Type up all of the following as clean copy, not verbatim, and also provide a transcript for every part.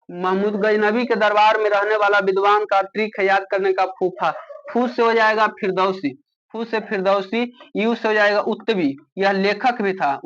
महमूद गजनबी के दरबार में रहने वाला विद्वान का ट्रिक है याद करने का फूफा। फू से हो जाएगा फिरदौसी, फू से फिरदौसी, यू से हो जाएगा उत्तवी, यह लेखक भी था।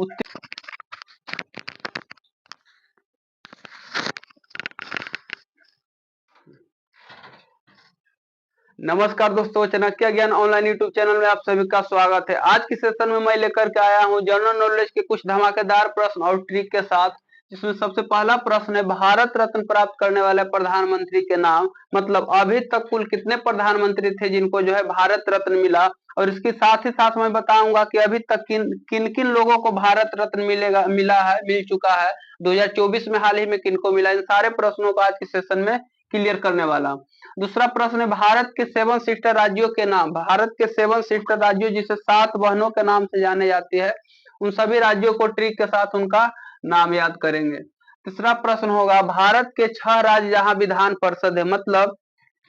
नमस्कार दोस्तों, चाणक्य ज्ञान ऑनलाइन यूट्यूब चैनल में आप सभी का स्वागत है। आज की सेशन में मैं लेकर के आया हूं जनरल नॉलेज के कुछ धमाकेदार प्रश्न और ट्रिक के साथ, जिसमें सबसे पहला प्रश्न है भारत रत्न प्राप्त करने वाले प्रधानमंत्री के नाम। मतलब अभी तक कुल कितने प्रधानमंत्री थे जिनको जो है भारत रत्न मिला, और इसके साथ ही साथ मैं बताऊंगा कि अभी तक किन किन किन लोगों को भारत रत्न मिल चुका है 2024 में, हाल ही में किनको मिला। इन सारे प्रश्नों को आज के सेशन में क्लियर करने वाला हूं। दूसरा प्रश्न है भारत के 7 सिस्टर राज्यों के नाम। भारत के 7 सिस्टर राज्यों, जिसे 7 बहनों के नाम से जाने जाती है, उन सभी राज्यों को ट्रिक के साथ उनका नाम याद करेंगे। तीसरा प्रश्न होगा भारत के 6 राज्य जहां विधान परिषद है। मतलब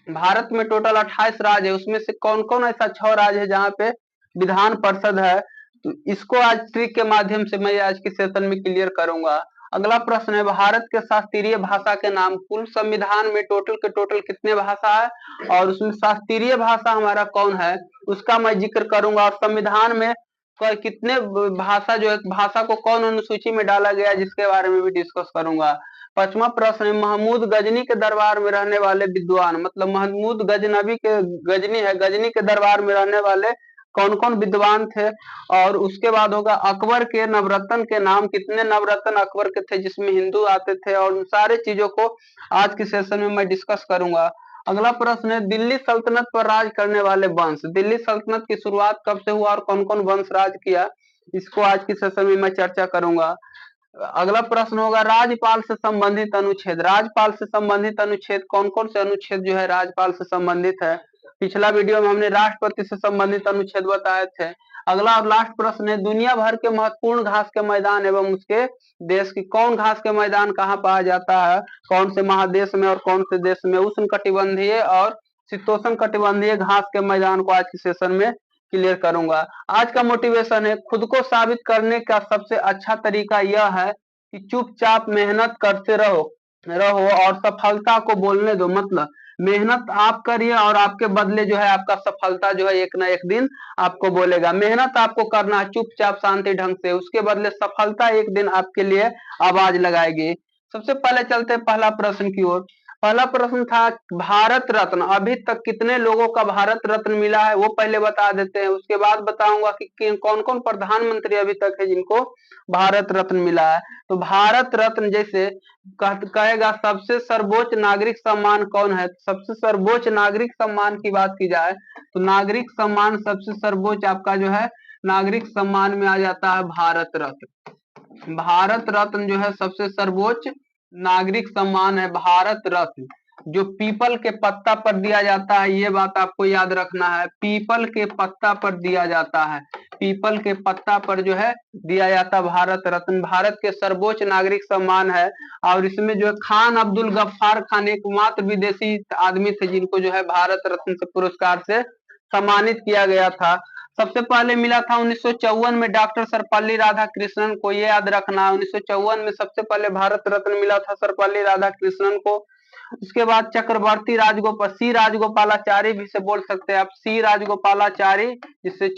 भारत में टोटल 28 राज्य है, उसमें से कौन कौन ऐसा 6 राज्य है जहां पे विधान परिषद है, तो इसको आज ट्रिक के माध्यम से मैं आज के सेशन में क्लियर करूंगा। अगला प्रश्न है भारत के शास्त्रीय भाषा के नाम। कुल संविधान में टोटल के टोटल कितने भाषा है, और उसमें शास्त्रीय भाषा हमारा कौन है उसका मैं जिक्र करूंगा। और संविधान में कितने भाषा जो है, भाषा को कौन अनुसूची में डाला गया, जिसके बारे में भी डिस्कस करूंगा। पांचवा प्रश्न है महमूद गजनी के दरबार में रहने वाले विद्वान। मतलब महमूद गजनबी के, गजनी है, गजनी के दरबार में रहने वाले कौन कौन विद्वान थे। और उसके बाद होगा अकबर के नवरत्न के नाम। कितने नवरत्न अकबर के थे जिसमें हिंदू आते थे, और उन सारे चीजों को आज के सेशन में मैं डिस्कस करूंगा। अगला प्रश्न है दिल्ली सल्तनत पर राज करने वाले वंश। दिल्ली सल्तनत की शुरुआत कब से हुआ और कौन कौन वंश राज किया, इसको आज की सेशन में मैं चर्चा करूंगा। अगला प्रश्न होगा राज्यपाल से संबंधित अनुच्छेद। राज्यपाल से संबंधित अनुच्छेद कौन कौन से अनुच्छेद जो है राज्यपाल से संबंधित है। पिछला वीडियो में हमने राष्ट्रपति से संबंधित अनुच्छेद बताए थे। अगला और लास्ट प्रश्न है दुनिया भर के महत्वपूर्ण घास के मैदान एवं उसके देश की। कौन घास के मैदान कहाँ पाया जाता है, कौन से महादेश में और कौन से देश में। उष्ण कटिबंधीय और शीतोष्ण कटिबंधीय घास के मैदान को आज के सेशन में क्लियर करूंगा। आज का मोटिवेशन है खुद को साबित करने का सबसे अच्छा तरीका यह है कि चुपचाप मेहनत करते रहो रहो और सफलता को बोलने दो। मतलब मेहनत आप करिए और आपके बदले जो है आपका सफलता जो है एक ना एक दिन आपको बोलेगा। मेहनत आपको करना है चुपचाप शांति ढंग से, उसके बदले सफलता एक दिन आपके लिए आवाज लगाएगी। सबसे पहले चलते हैं पहला प्रश्न की ओर। पहला प्रश्न था भारत रत्न अभी तक कितने लोगों का भारत रत्न मिला है, वो पहले बता देते हैं। उसके बाद बताऊंगा कि कौन कौन प्रधानमंत्री अभी तक है जिनको भारत रत्न मिला है। तो भारत रत्न जैसे कहेगा सबसे सर्वोच्च नागरिक सम्मान कौन है, सबसे सर्वोच्च नागरिक सम्मान की बात की जाए तो नागरिक सम्मान सबसे सर्वोच्च आपका जो है नागरिक सम्मान में आ जाता है भारत रत्न। भारत रत्न जो है सबसे सर्वोच्च नागरिक सम्मान है भारत रत्न, जो पीपल के पत्ता पर दिया जाता है। ये बात आपको याद रखना है, पीपल के पत्ता पर दिया जाता है, पीपल के पत्ता पर जो है दिया जाता है भारत रत्न। भारत के सर्वोच्च नागरिक सम्मान है। और इसमें जो है खान अब्दुल गफ्फार खान एकमात्र विदेशी आदमी थे जिनको जो है भारत रत्न से पुरस्कार से सम्मानित किया गया था। सबसे पहले मिला था 1954 में डॉक्टर सर्वपल्ली राधाकृष्णन को, ये याद रखना। 1954 में सबसे पहले भारत रत्न मिला था सर्वपल्ली राधाकृष्णन को। उसके बाद चक्रवर्ती राजगोपाल, सी राजगोपालाचारी भी से बोल सकते हैं आप, सी राजगोपालाचारी, जिससे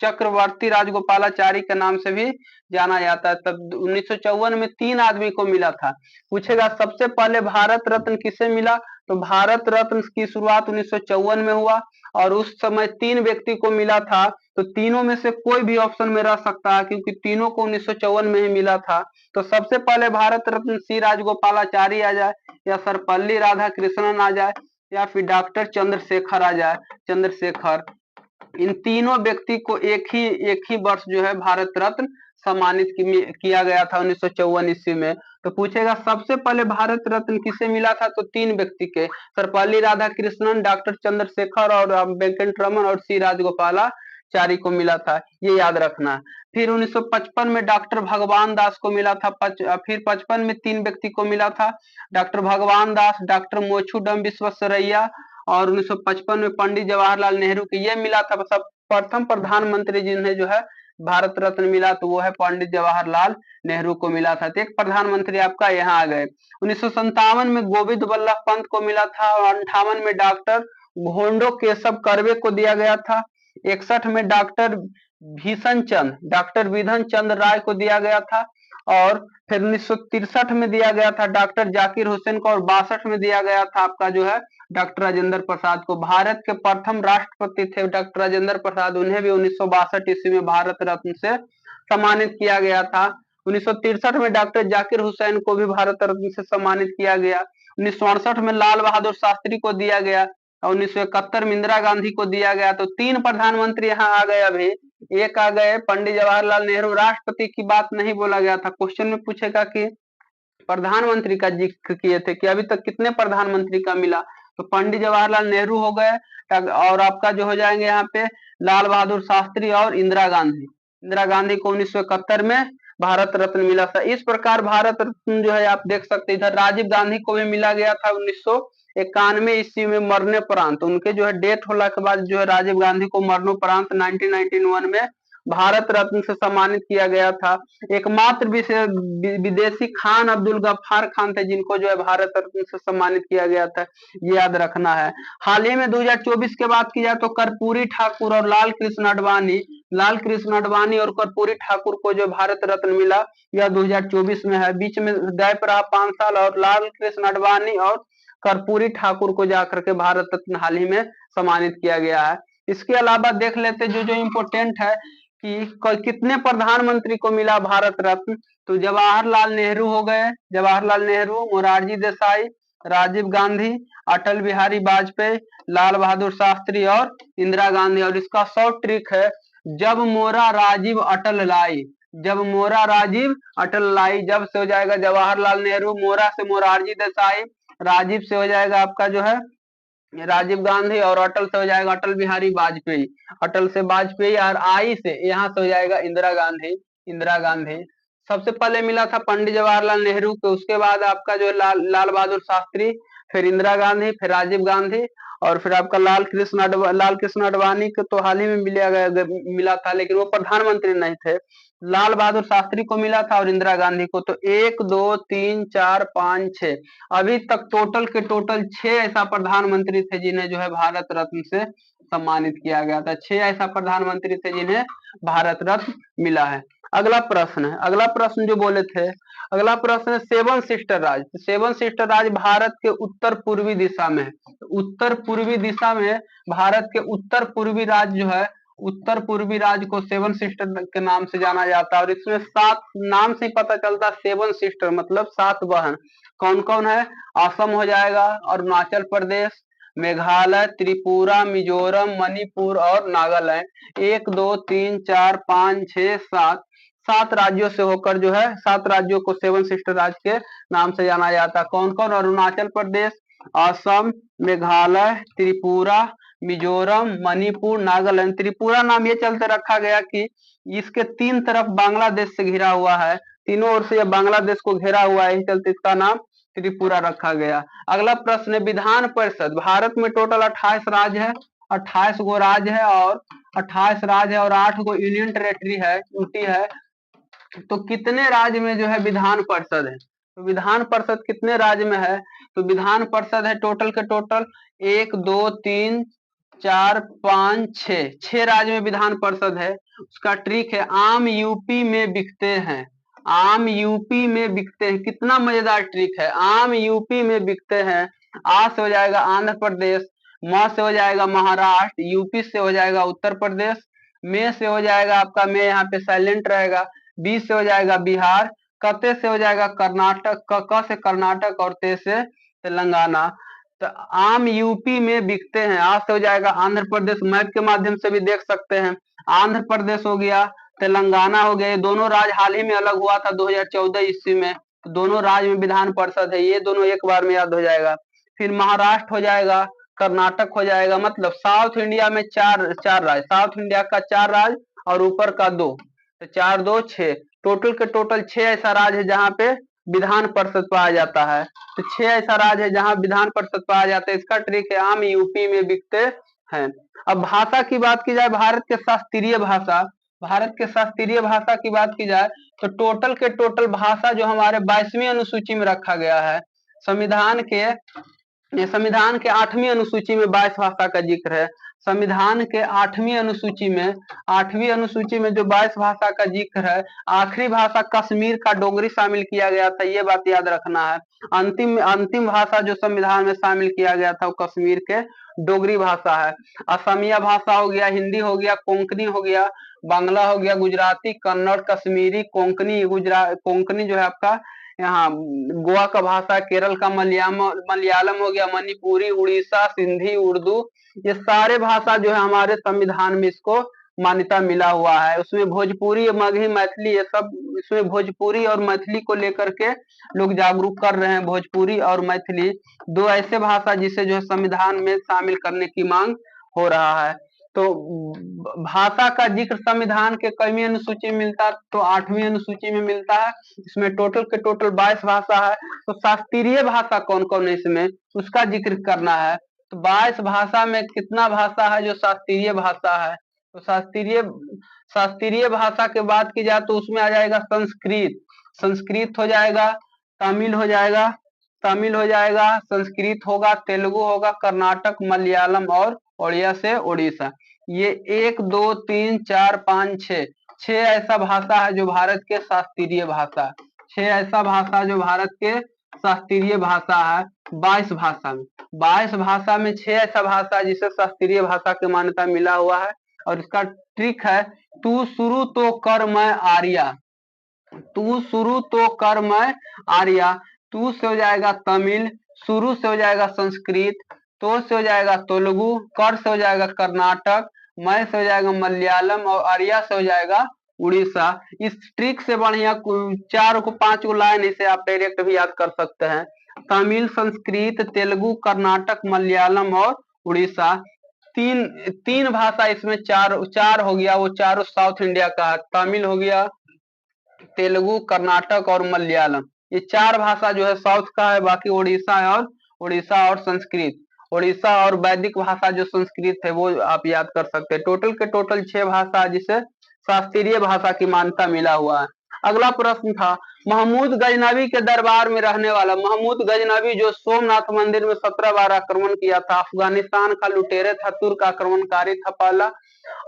चक्रवर्ती राजगोपालाचारी के नाम से भी जाना जाता है। तब 1954 में 3 आदमी को मिला था। पूछेगा सबसे पहले भारत रत्न किसे मिला, तो भारत रत्न की शुरुआत 1954 में हुआ, और उस समय 3 व्यक्ति को मिला था। तो तीनों में से कोई भी ऑप्शन में रह सकता है क्योंकि तीनों को 1954 में ही मिला था। तो सबसे पहले भारत रत्न सी राजगोपालाचारी आ जाए, या सर्वपल्ली राधाकृष्णन आ जाए, या फिर डॉक्टर चंद्रशेखर आ जाए, चंद्रशेखर। इन तीनों व्यक्ति को एक ही वर्ष जो है भारत रत्न सम्मानित किया गया था 1954 ईस्वी में। तो पूछेगा सबसे पहले भारत रत्न किसे मिला था, तो 3 व्यक्ति के, सर्वपल्ली राधाकृष्णन, डॉक्टर चंद्रशेखर और वेंकट रमन और सी राजगोपालाचारी को मिला था, ये याद रखना। फिर 1955 में डॉक्टर भगवान दास को मिला था। फिर 55 में 3 व्यक्ति को मिला था, डॉक्टर भगवान दास, डॉक्टर मोचूडम विश्वेश्वरैया और 1955 में पंडित जवाहरलाल नेहरू के, ये मिला था। सब प्रथम प्रधानमंत्री जिन्हें जो है भारत रत्न मिला तो वो है पंडित जवाहरलाल नेहरू को मिला था। तो एक प्रधानमंत्री आपका यहाँ आ गए। 1957 में गोविंद बल्लभ पंत को मिला था और 58 में डॉक्टर घोंडो केशव कर्वे को दिया गया था। 61 में डॉक्टर विधन चंद्र राय को दिया गया था और फिर 1963 में दिया गया था डॉक्टर जाकिर हुसैन को और 62 में दिया गया था आपका जो है डॉक्टर राजेंद्र प्रसाद को। भारत के प्रथम राष्ट्रपति थे डॉक्टर राजेंद्र प्रसाद, उन्हें भी 1962 ईस्वी में भारत रत्न से सम्मानित किया गया था। 1963 में डॉक्टर जाकिर हुसैन को भी भारत रत्न से सम्मानित किया गया। 1968 में लाल बहादुर शास्त्री को दिया गया और 1971 में इंदिरा गांधी को दिया गया। तो 3 प्रधानमंत्री यहाँ आ गए। अभी एक आ गए पंडित जवाहरलाल नेहरू, राष्ट्रपति की बात नहीं बोला गया था। क्वेश्चन में पूछेगा कि प्रधानमंत्री का जिक्र किए थे कि अभी तक कितने प्रधानमंत्री का मिला, तो पंडित जवाहरलाल नेहरू हो गए और आपका जो हो जाएंगे यहाँ पे लाल बहादुर शास्त्री और इंदिरा गांधी। इंदिरा गांधी को 1971 में भारत रत्न मिला था। इस प्रकार भारत रत्न जो है आप देख सकते हैं, इधर राजीव गांधी को भी मिला गया था 1991 ईस्वी में मरणोपरांत। उनके जो है डेथ होने के बाद जो है राजीव गांधी को मरणोपरांत 1991 में भारत रत्न से सम्मानित किया गया था। एकमात्र विदेशी खान अब्दुल गफ्फार खान थे जिनको जो है भारत रत्न से सम्मानित किया गया था, ये याद रखना है। हाल ही में 2024 के बात की जाए तो कर्पूरी ठाकुर और लाल कृष्ण अडवाणी और कर्पूरी ठाकुर को जो भारत रत्न मिला यह 2024 में है। बीच में गैप रहा 5 साल और लाल कृष्ण अडवाणी और कर्पूरी ठाकुर को जाकर के भारत रत्न हाल ही में सम्मानित किया गया है। इसके अलावा देख लेते जो जो इम्पोर्टेंट है कि कितने प्रधानमंत्री को मिला भारत रत्न, तो जवाहरलाल नेहरू हो गए, जवाहरलाल नेहरू, मोरारजी देसाई, राजीव गांधी, अटल बिहारी वाजपेयी, लाल बहादुर शास्त्री और इंदिरा गांधी। और इसका शॉर्ट ट्रिक है, जब मोरा राजीव अटल लाई, जब मोरा राजीव अटल लाई, जब से हो जाएगा जवाहरलाल नेहरू, मोरा से मोरारजी देसाई, राजीव से हो जाएगा आपका जो है राजीव गांधी और अटल से हो जाएगा अटल बिहारी वाजपेयी, अटल से वाजपेयी और आई से यहाँ से हो जाएगा इंदिरा गांधी, इंदिरा गांधी। सबसे पहले मिला था पंडित जवाहरलाल नेहरू को, उसके बाद आपका जो लाल बहादुर शास्त्री, फिर इंदिरा गांधी, फिर राजीव गांधी और फिर आपका लाल कृष्ण अडवाणी को तो हाल ही में मिला था, लेकिन वो प्रधानमंत्री नहीं थे। लाल बहादुर शास्त्री को मिला था और इंदिरा गांधी को। तो 1 2 3 4 5 6 अभी तक टोटल के टोटल 6 ऐसा प्रधानमंत्री थे जिन्हें जो है भारत रत्न से सम्मानित किया गया था। 6 ऐसा प्रधानमंत्री थे जिन्हें भारत रत्न मिला है। अगला प्रश्न है, अगला प्रश्न जो बोले थे, अगला प्रश्न है 7 सिस्टर राज। 7 सिस्टर राज भारत के उत्तर पूर्वी दिशा में है। उत्तर पूर्वी दिशा में भारत के उत्तर पूर्वी राज्य जो है, उत्तर पूर्वी राज्य को 7 सिस्टर के नाम से जाना जाता है। और इसमें 7 नाम से पता चलता 7 सिस्टर मतलब 7 बहन। कौन कौन है? असम हो जाएगा, अरुणाचल प्रदेश, मेघालय, त्रिपुरा, मिजोरम, मणिपुर और नागालैंड। 1 2 3 4 5 6 7 7 राज्यों से होकर जो है 7 राज्यों को 7 सिस्टर राज्य के नाम से जाना जाता है। कौन कौन? अरुणाचल प्रदेश, असम, मेघालय, त्रिपुरा, मिजोरम, मणिपुर, नागालैंड। त्रिपुरा नाम ये चलते रखा गया कि इसके 3 तरफ बांग्लादेश से घिरा हुआ है, तीनों ओर से यह बांग्लादेश को घेरा हुआ है, इस चलते इसका नाम त्रिपुरा रखा गया। अगला प्रश्न है विधान परिषद। भारत में टोटल 28 राज्य है, 28 गो राज्य है और 28 राज्य है और 8 गो यूनियन टेरेटरी है, यूटी है। तो कितने राज्य में जो है विधान परिषद है? तो विधान परिषद कितने राज्य में है? तो विधान परिषद है टोटल के टोटल 1 2 3 4 5 6 6 राज्य में विधान परिषद है। उसका ट्रिक है आम यूपी में बिकते हैं, आम यूपी में बिकते हैं। कितना मजेदार ट्रिक है, आम यूपी में बिकते हैं। आ से हो जाएगा आंध्र प्रदेश, म से हो जाएगा महाराष्ट्र, यूपी से हो जाएगा उत्तर प्रदेश, में से हो जाएगा आपका, में यहाँ पे साइलेंट रहेगा, बी से हो जाएगा बिहार, कते से हो जाएगा कर्नाटक, क से कर्नाटक और ते से तेलंगाना। तो आम यूपी में बिकते हैं। आ से हो जाएगा आंध्र प्रदेश, मैप के माध्यम से भी देख सकते हैं। आंध्र प्रदेश हो गया, तेलंगाना हो गया, ये दोनों राज्य हाल ही में अलग हुआ था 2014 ईस्वी में। तो दोनों राज्य में विधान परिषद है, ये दोनों एक बार में याद हो जाएगा। फिर महाराष्ट्र हो जाएगा, कर्नाटक हो जाएगा, मतलब साउथ इंडिया में चार राज्य, साउथ इंडिया का 4 राज्य और ऊपर का 2, तो 4 2 6, टोटल के टोटल 6 ऐसा राज्य है जहाँ पे विधान परिषद पाया जाता है। तो 6 ऐसा राज्य है जहाँ विधान परिषद पाया जाता है। इसका ट्रिक है आम यूपी में बिकते हैं। अब भाषा की बात की जाए, भारत के शास्त्रीय भाषा, भारत के शास्त्रीय भाषा की बात की जाए तो टोटल के टोटल भाषा जो हमारे 22वीं अनुसूची में रखा गया है। संविधान के संविधान के 8वीं अनुसूची में 22 भाषा का जिक्र है। संविधान के 8वीं अनुसूची में जो 22 भाषा का जिक्र है, आखिरी भाषा कश्मीर का डोगरी शामिल किया गया था, ये बात याद रखना है। अंतिम अंतिम भाषा जो संविधान में शामिल किया गया था वो कश्मीर के डोगरी भाषा है। असमिया भाषा हो गया, हिंदी हो गया, कोंकणी हो गया, बांग्ला हो गया, गुजराती, कन्नड़, कश्मीरी, कोंकणी जो है आपका यहाँ गोवा का भाषा, केरल का मलयालम हो गया, मणिपुरी, उड़ीसा, सिंधी, उर्दू, ये सारे भाषा जो है हमारे संविधान में इसको मान्यता मिला हुआ है। उसमें भोजपुरी, मगही, मैथिली, ये सब इसमें भोजपुरी और मैथिली को लेकर के लोग जागरूक कर रहे हैं। भोजपुरी और मैथिली दो ऐसे भाषा जिसे जो है संविधान में शामिल करने की मांग हो रहा है। तो भाषा का जिक्र संविधान के कईवीं अनुसूची में मिलता है, तो 8वीं अनुसूची में मिलता है। इसमें टोटल के टोटल 22 भाषा है। तो शास्त्रीय भाषा कौन कौन है इसमें, उसका जिक्र करना है। तो 22 भाषा में कितना भाषा है जो शास्त्रीय भाषा है, तो शास्त्रीय भाषा के बात की जाए तो उसमें आ जाएगा संस्कृत, संस्कृत हो जाएगा, तमिल हो जाएगा, तमिल हो जाएगा, संस्कृत होगा, तेलुगु होगा, कर्नाटक, मलयालम और ओडिया से उड़ीसा। ये 1 2 3 4 5 6 छह ऐसा भाषा है जो भारत के शास्त्रीय भाषा, छह ऐसा भाषा जो भारत के शास्त्रीय भाषा है। 22 भाषा में 22 भाषा में 6 ऐसा भाषा जिसे शास्त्रीय भाषा की मान्यता मिला हुआ है। और इसका ट्रिक है, तू शुरू तो कर मैं आर्या, तू शुरू तो कर मैं आर्या। तू से हो जाएगा तमिल, शुरू से हो जाएगा संस्कृत, तो से हो जाएगा तेलुगु, कर से हो जाएगा कर्नाटक, मैं से हो जाएगा मलयालम और आर्या से हो जाएगा उड़ीसा। इस ट्रिक से बढ़िया 4 को 5 को लाइन इसे आप डायरेक्ट भी याद कर सकते हैं। तमिल, संस्कृत, तेलुगु, कर्नाटक, मलयालम और उड़ीसा, तीन तीन भाषा इसमें, चार हो गया, वो चारों साउथ इंडिया का है। तमिल हो गया, तेलुगु, कर्नाटक और मलयालम, ये 4 भाषा जो है साउथ का है। बाकी उड़ीसा और संस्कृत, उड़ीसा और वैदिक भाषा जो संस्कृत है वो आप याद कर सकते हैं। टोटल के टोटल 6 भाषा जिसे शास्त्रीय भाषा की मान्यता मिला हुआ है। अगला प्रश्न था, महमूद गजनवी के दरबार में रहने वाला, महमूद गजनवी जो सोमनाथ मंदिर में 17 बार आक्रमण किया था, अफगानिस्तान का लुटेरे था, तुर्क आक्रमणकारी था पहला।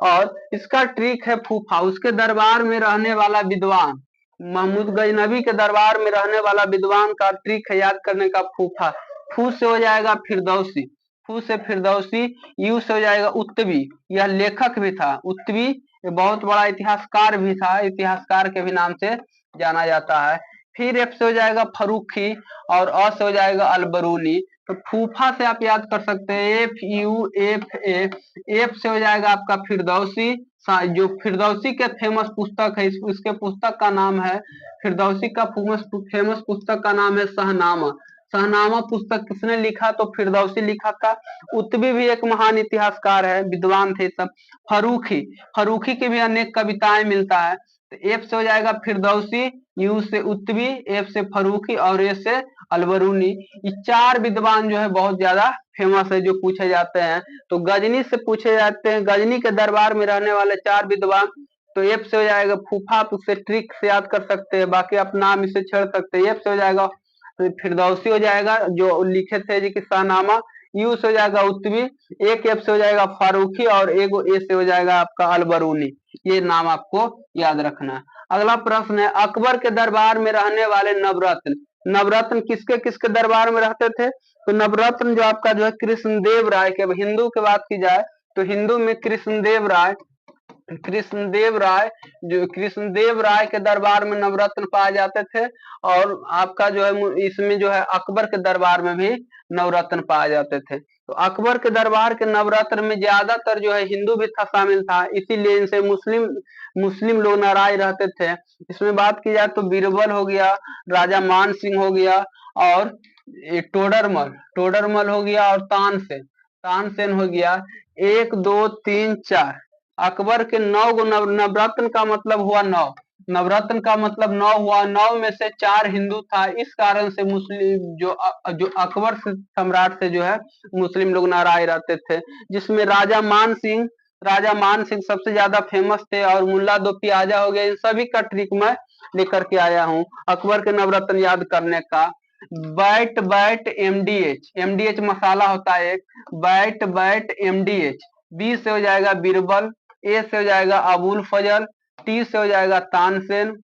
और इसका ट्रिक है फूफा, उसके दरबार में रहने वाला विद्वान, महमूद गजनवी के दरबार में रहने वाला विद्वान का ट्रिक है याद करने का फूफा। फू से हो जाएगा फिरदौसी, फू से फिरदौसी, यू से हो जाएगा उत्तवी, यह लेखक भी था उत्तवी, ये बहुत बड़ा इतिहासकार भी था, इतिहासकार के भी नाम से जाना जाता है। फिर एफ से हो जाएगा फरूखी और अ से हो जाएगा अलबरूनी। तो फूफा से आप याद कर सकते हैं FUFA, एफ से हो जाएगा आपका फिरदौसी, जो फिरदौसी के फेमस पुस्तक है, इसके पुस्तक का नाम है, फिरदौसी का फेमस पुस्तक का नाम है शहनामा। शहनामा पुस्तक किसने लिखा, तो फिरदौसी लिखा था। उत्तवी भी एक महान इतिहासकार है, विद्वान थे सब। फरूखी, फरूखी की भी अनेक कविताएं मिलता है। तो एफ से हो जाएगा फिरदौसी, यू से उत्तवी, एफ से फरूखी और ए से अलबरूनी। ये 4 विद्वान जो है बहुत ज्यादा फेमस है जो पूछे जाते हैं। तो गजनी से पूछे जाते हैं, गजनी के दरबार में रहने वाले 4 विद्वान। तो एफ से हो जाएगा फूफा, आप उसे ट्रिक से याद कर सकते हैं, बाकी आप नाम इसे छेड़ सकते हैं। एफ से हो जाएगा तो फिरदौसी हो जाएगा जो लिखे थे जी कि शाहनामा, यू से हो जाएगा उत्तवी, एक एफ से हो जाएगा फारूकी और एक ए से हो जाएगा आपका अलबरूनी। ये नाम आपको याद रखना है। अगला प्रश्न है, अकबर के दरबार में रहने वाले नवरत्न, नवरत्न किसके किसके दरबार में रहते थे, तो नवरत्न जो आपका जो है कृष्णदेव राय के, हिंदू की बात की जाए तो हिंदू में कृष्णदेव राय, कृष्णदेव राय के दरबार में नवरत्न पाए जाते थे। और आपका जो है इसमें जो है अकबर के दरबार में भी नवरत्न पाए जाते थे। तो अकबर के दरबार के नवरत्न में ज्यादातर जो है हिंदू भी था, शामिल था, इसीलिए इनसे मुस्लिम लोग नाराज रहते थे। इसमें बात की जाए तो बीरबल हो गया, राजा मान सिंह हो गया और टोडरमल हो गया और तानसेन हो गया। 1 2 3 4 अकबर के 9 गो नवरत्न का मतलब हुआ 9, नवरत्न का मतलब 9 हुआ, 9 में से 4 हिंदू था। इस कारण से मुस्लिम जो अकबर से सम्राट से जो है मुस्लिम लोग नाराज रहते थे। जिसमें राजा मान सिंह राजा मान सिंह सबसे ज्यादा फेमस थे, और मुल्ला दो प्याजा हो गया। इन सभी का ट्रिक मैं लेकर के आया हूँ अकबर के नवरत्न याद करने का। बैट बैट एमडीएच, एमडीएच मसाला होता है एक, बैट बैट एमडीएच। बी से हो जाएगा बीरबल, ए से हो जाएगा अबुल फजल, टी से हो जाएगा तानसेन,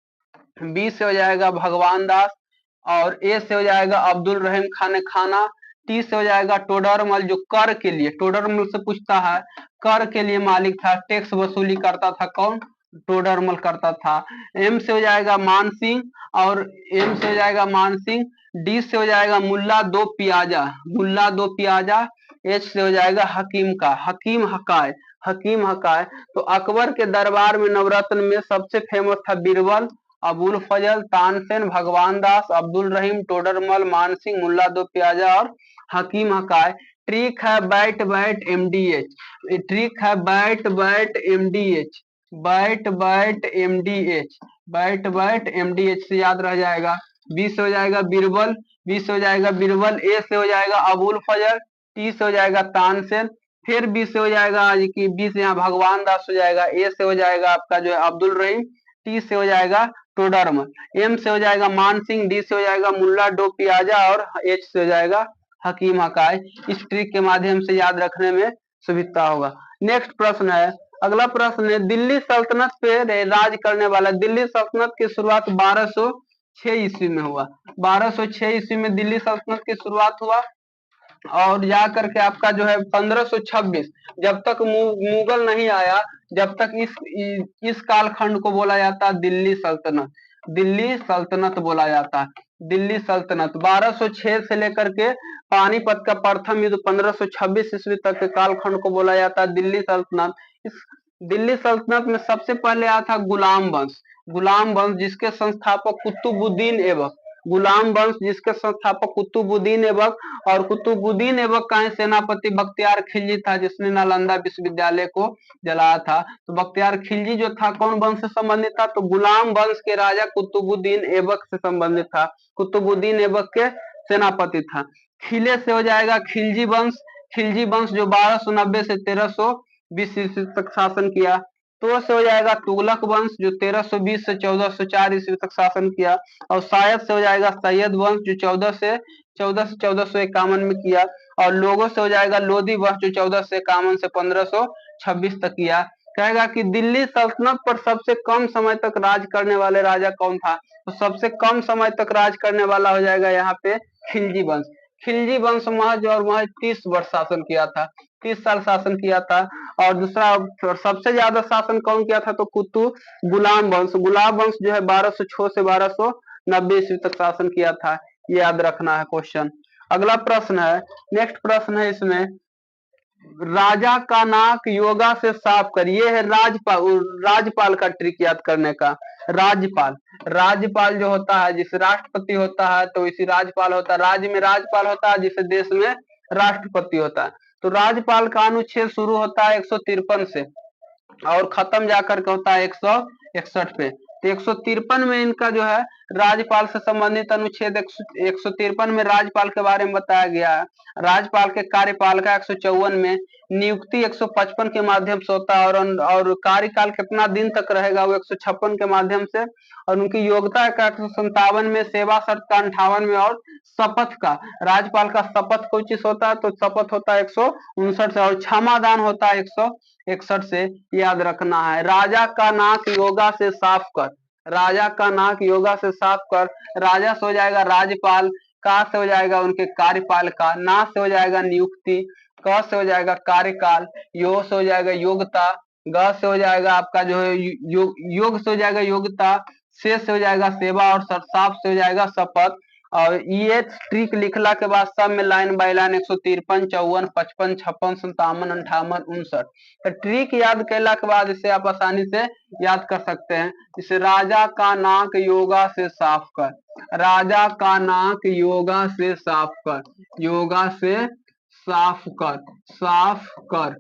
बी से हो जाएगा भगवान दास, और ए से हो जाएगा अब्दुल रहीम खान खाना, टी से हो जाएगा टोडरमल जो कर के लिए, टोडरमल से पूछता है, कर के लिए मालिक था, टैक्स वसूली करता था कौन, टोडरमल करता था। एम से हो जाएगा मान सिंह, और एम से हो जाएगा मान सिंह, डी से हो जाएगा मुल्ला दो पियाजा, मुल्ला दो पियाजा, एच से हो जाएगा हकीम का, हकीम हकाय, हकीम हकाय। तो अकबर के दरबार में नवरत्न में सबसे फेमस था बीरबल, अबुल फजल, तानसेन, भगवान दास, अब्दुल रहीम, टोडरमल, मानसिंह, मुल्ला दो प्याजा और हकीम हकाय। ट्रिक है बैट बैट एमडीएच, ट्रिक है bat bat MDH, bat bat MDH, bat bat MDH से याद रह जाएगा। बी से हो जाएगा बीरबल, बी से हो जाएगा बीरबल, ए से हो जाएगा अबुल फजल, टी से हो जाएगा तानसेन, फिर बी से हो जाएगा कि बी से यहाँ भगवान दास हो जाएगा, ए से हो जाएगा आपका जो है अब्दुल रहीम, टी से हो जाएगा टोडरमल, एम से हो जाएगा मान सिंह, डी से हो जाएगा मुल्ला डो पियाजा और एच से हो जाएगा हकीम हकाय। इस ट्रिक के माध्यम से याद रखने में सुविधा होगा। नेक्स्ट प्रश्न है, अगला प्रश्न है, दिल्ली सल्तनत पे राज करने वाला, दिल्ली सल्तनत की शुरुआत 1206 ईस्वी में हुआ, 1206 ईस्वी में दिल्ली सल्तनत की शुरुआत हुआ, और जा करके आपका जो है 1526, जब तक मुगल नहीं आया, जब तक इस कालखंड को बोला जाता है दिल्ली सल्तनत, दिल्ली सल्तनत बोला जाता है, दिल्ली सल्तनत। 1206 से लेकर के पानीपत का प्रथम युद्ध 1526 ईस्वी तक के कालखंड को बोला जाता है दिल्ली सल्तनत। इस दिल्ली सल्तनत में सबसे पहले आया था गुलाम वंश, गुलाम वंश जिसके संस्थापक कुतुबुद्दीन ऐबक, गुलाम वंश जिसके संस्थापक कुतुबुद्दीन ऐबक, और कुतुबुद्दीन ऐबक का सेनापति बख्तियार खिलजी था जिसने नालंदा विश्वविद्यालय को जलाया था। तो बख्तियार खिलजी जो था कौन वंश से संबंधित था, तो गुलाम वंश के राजा कुतुबुद्दीन ऐबक से संबंधित था, कुतुबुद्दीन ऐबक के सेनापति था। खिले से हो जाएगा खिलजी वंश, खिलजी वंश जो 1290 से 1320 ईस्वी तक शासन किया। तो से हो जाएगा तुगलक वंश जो 1320 से 1404 ईस्वी तक शासन किया, और शायद से हो जाएगा सैयद वंश जो 1451 में किया, और लोगों से हो जाएगा लोधी वंश जो 1451 से 1526 तक किया। कहेगा कि दिल्ली सल्तनत पर सबसे कम समय तक राज करने वाले राजा कौन था, तो सबसे कम समय तक राज करने वाला हो जाएगा यहाँ पे खिलजी वंश। खिलजी वंश महज और महज 30 वर्ष शासन किया था, 30 साल शासन किया था। और दूसरा सबसे ज्यादा शासन कौन किया था, तो कुतुब गुलाम वंश, गुलाम वंश जो है 1206 से 1290 ईस्वी तक शासन किया था। ये याद रखना है क्वेश्चन। अगला प्रश्न है, नेक्स्ट प्रश्न है इसमें, राजा का नाक योगा से साफ कर, ये है राजपाल, राजपाल का ट्रिक याद करने का। राज्यपाल, राज्यपाल जो होता है, जिसे राष्ट्रपति होता है तो इसी राज्यपाल होता है, राज्य में राज्यपाल होता है जिसे देश में राष्ट्रपति होता है। तो राज्यपाल का अनुच्छेद शुरू होता है 153 से और खत्म जाकर के होता है 161 पे। तो 153 में इनका जो है राज्यपाल से संबंधित अनुच्छेद 153 में राज्यपाल के बारे में बताया गया है। राज्यपाल के कार्यपाल का 154 में नियुक्ति 155 के माध्यम से होता है, और कार्यकाल कितना दिन तक रहेगा वो 156 के माध्यम से, और उनकी योग्यता का 157 में, सेवा शर्त का 58 में, और शपथ का, राज्यपाल का शपथ कोई चीज होता है तो शपथ होता है 159 से, और क्षमादान होता है 161 से। याद रखना है, राजा का नाक योगा से साफ कर, राजा का नाक योगा से साफ कर। राजा से हो जाएगा राज्यपाल, का से हो जाएगा उनके कार्यपाल का, ना से हो जाएगा नियुक्ति, क से हो जाएगा कार्यकाल, यो से हो जाएगा योग्यता, ग से हो जाएगा आपका जो है योग से हो जाएगा योग्यता, से हो जाएगा सेवा, और साफ से हो जाएगा शपथ। और ये ट्रिक लिखला के बाद सब में लाइन बाय लाइन 153, 54, 55, 56, 57, 58, 59। तो ट्रिक याद कैला के बाद इसे आप आसानी से याद कर सकते हैं। इसे राजा का नाक योगा से साफ कर, राजा का नाक योगा से साफ कर, योगा से साफ कर, साफ कर।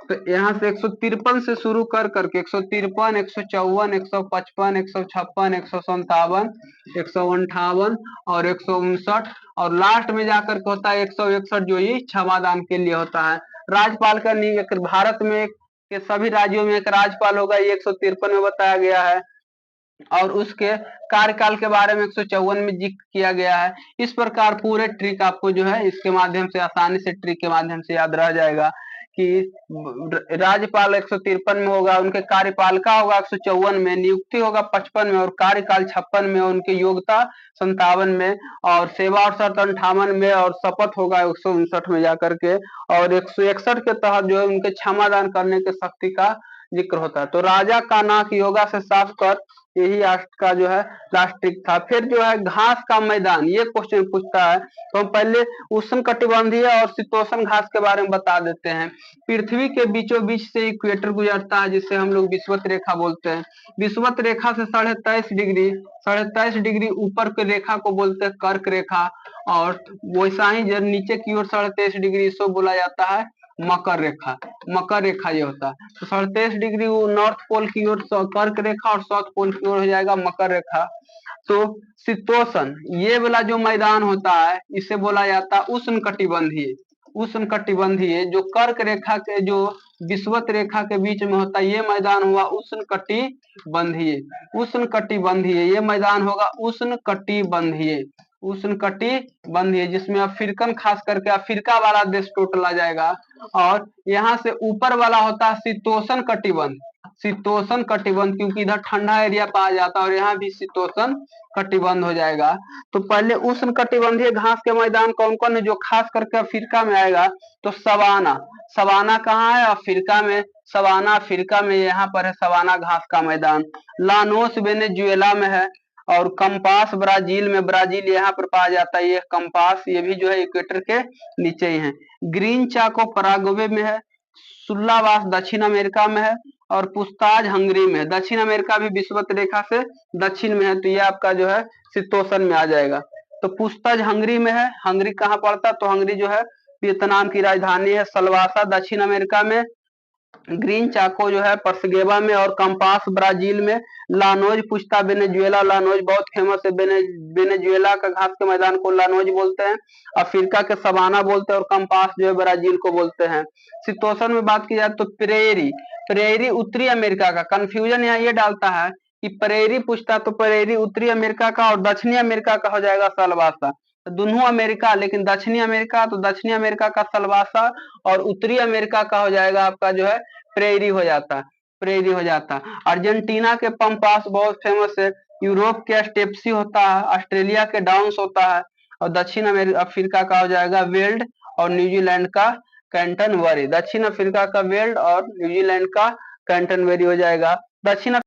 तो यहाँ से 153 से शुरू कर करके 153, 154, 155, 156, 157, 158 और 159, और लास्ट में जाकर के होता है 161 जो ये क्षमादान के लिए होता है। राज्यपाल का भारत में के सभी राज्यों में एक राज्यपाल होगा, ये 153 में बताया गया है। और उसके कार्यकाल के बारे में 154 में जिक्र किया गया है। इस प्रकार पूरे ट्रिक आपको जो है इसके माध्यम से आसानी से ट्रिक के माध्यम से याद रह जाएगा कि राज्यपाल 153 में होगा, उनके कार्यपालिका होगा 154 में, नियुक्ति होगा 55 में और कार्यकाल 56 में, उनकी योग्यता 57 में और सेवा और शर्त 58 में और शपथ होगा 159 में जाकर के, और 161 के तहत जो है उनके क्षमादान करने के शक्ति का जिक्र होता है। तो राजा का नाक योगा से साफ कर, यही आज का जो है लास्ट ट्रिक था। फिर जो है घास का मैदान, ये क्वेश्चन पूछता है, तो हम पहले उष्ण कटिबंधीय और शीतोष्ण घास के बारे में बता देते हैं। पृथ्वी के बीचों बीच से इक्वेटर गुजरता है, जिसे हम लोग विषुवत रेखा बोलते हैं। विषुवत रेखा से 23.5 डिग्री ऊपर की रेखा को बोलते हैं कर्क रेखा, और वैसा ही जब नीचे की ओर 23.5 डिग्री इसको बोला जाता है मकर रेखा। मकर रेखा ये होता है। तो 23.5 डिग्री नॉर्थ पोल की ओर कर्क रेखा और साउथ पोल की ओर हो जाएगा मकर रेखा। तो शीतोष्ण ये वाला जो मैदान होता है इसे बोला जाता है उष्ण कटिबंधीय। उष्ण कटिबंधीय जो कर्क रेखा के जो विषुवत रेखा के बीच में होता है ये मैदान हुआ उष्ण कटिबंधीय। उष्ण कटिबंधीय ये मैदान होगा उष्ण कटिबंधीय। उष्ण कटिबंधीय जिसमें अफ्रीकन खास करके अफ्रीका वाला देश टोटल आ जाएगा। और यहाँ से ऊपर वाला होता है शीतोष्ण कटिबंध। शीतोष्ण कटिबंध क्योंकि इधर ठंडा एरिया पाया जाता है और यहाँ भी शीतोष्ण कटिबंध हो जाएगा। तो पहले उष्ण कटिबंधीय घास के मैदान कौन कौन है जो खास करके अफ्रीका में आएगा? तो सवाना। सवाना कहाँ है? अफ्रीका में। सवाना अफ्रीका में, यहाँ पर है सवाना घास का मैदान। लानोस वेनेजुएला में है। और कंपास ब्राजील में, ब्राजील यहाँ पर पाया जाता है। ये कंपास ये भी जो है इक्वेटर के नीचे ही है। ग्रीन चाको पराग्वे में है। सुल्लावास दक्षिण अमेरिका में है। और पुस्ताज हंगरी में है। दक्षिण अमेरिका भी विषुवत रेखा से दक्षिण में है, तो ये आपका जो है शीतोष्ण में आ जाएगा। तो पुस्ताज हंगरी में है। हंगरी कहाँ पड़ता है? तो हंगरी जो है वियतनाम की राजधानी है। सलवासा दक्षिण अमेरिका में। ग्रीन चाको जो है पर्सगेवा में। और कंपास ब्राजील में। लानोज पुश्ता वेनेजुएला। लानोज बहुत फेमस है। वेनेजुएला का घास के मैदान को लानोज बोलते हैं। अफ्रीका के सवाना बोलते हैं। और कंपास जो है ब्राजील को बोलते हैं। शीतोष्ण में बात की जाए तो प्रेरी। प्रेरी उत्तरी अमेरिका का। कंफ्यूजन यहाँ ये डालता है कि प्रेरी पूछता तो प्रेरी उत्तरी अमेरिका का और दक्षिणी अमेरिका का हो जाएगा सलवासा। दोनों अमेरिका, लेकिन दक्षिणी अमेरिका तो दक्षिणी अमेरिका का सलवासा और उत्तरी अमेरिका का हो जाएगा आपका जो है प्रेरी हो जाता है। प्रेरी हो जाता है। अर्जेंटीना के पंपास बहुत फेमस है। यूरोप के स्टेप्सी होता है। ऑस्ट्रेलिया के डाउन्स होता है। और दक्षिण अफ्रीका का हो जाएगा वेल्ड। और न्यूजीलैंड का कैंटनबरी। दक्षिण अफ्रीका का वेल्ड और न्यूजीलैंड का कैंटनबरी हो जाएगा। दक्षिण